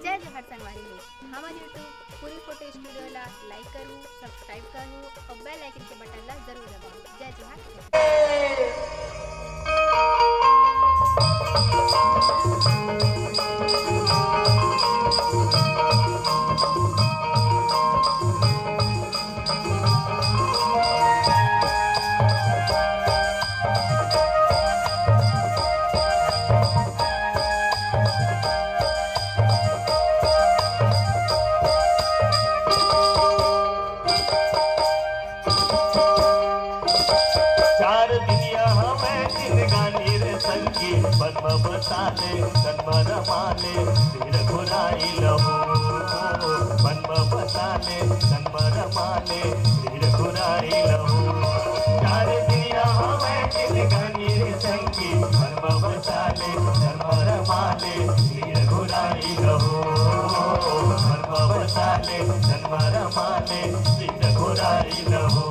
जय जोहार संगवारी लोग, हमारे यूट्यूब पूरी फोटो स्टूडियो ला लाइक करूँ, सब्सक्राइब करूँ और बेल आइकन के बटन ला जरूर दबाऊँ। जय जोहार। बसाले कन्वर माले सिर घुराई लहो बन्म बसाले कन्वर माले सिर घुराई लहो चार दिया हमें जिंदगानी रे संगी बन्म बसाले कन्वर माले सिर घुराई लहो बन्म बसाले कन्वर माले सिर घुराई लहो।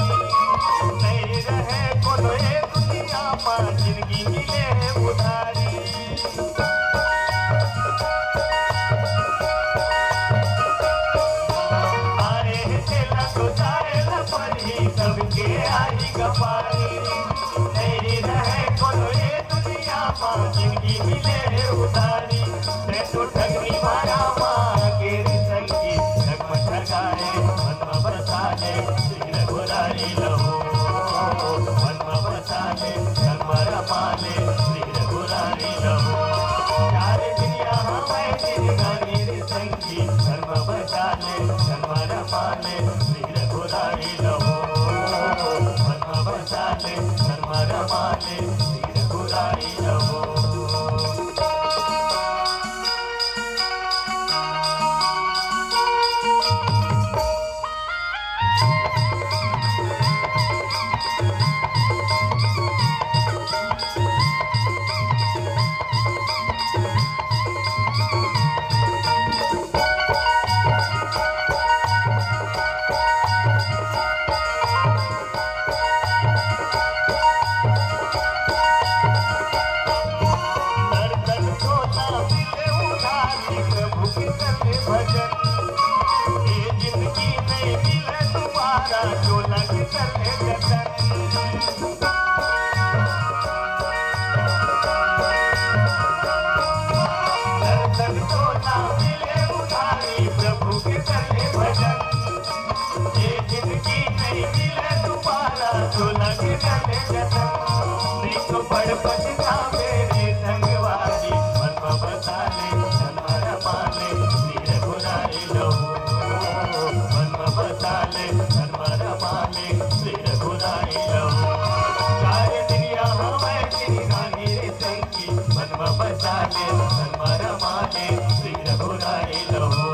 नहीं रहे कोनो दुनिया में जिंदगी मिले उधारी आए चला तो जाए न पड़ी सबके आई गवारी नहीं रहे कोनो दुनिया में जिंदगी मिले उधारी मैं तो ठगनी मारा माँ के संगी ठग ठगाए मन बसाले घुराई लहो बन्म बसाले कन्वर माले सिर घुराई लहो चार दिया हमें जिंदगानी रे संगी बन्म बसाले कन्वर माले सिर घुराई लहो बन्म बसाले कन्वर माले सिर घुराई लहो। बड़ पछता मेरे संगवारी बन्म बसाले कन्वर माले सिर घुराई लहो बन्म बसाले कन्वर माले सिर घुराई लहो चार दिया हमें जिंदगानी रे संगी बन्म बसाले कन्वर माले सिर घुराई लहो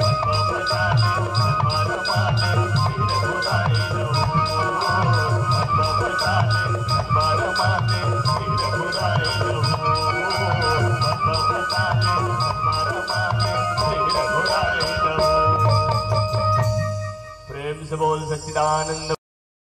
बन्म बसाले कन्वर माले सिर घुराई लहो बन्म बसाले कन्वर माले सिर घुराई लहो बन्म बसाले कन्वर माले सिर घुराई लहो। प्रेम से बोल सच्चिदानंद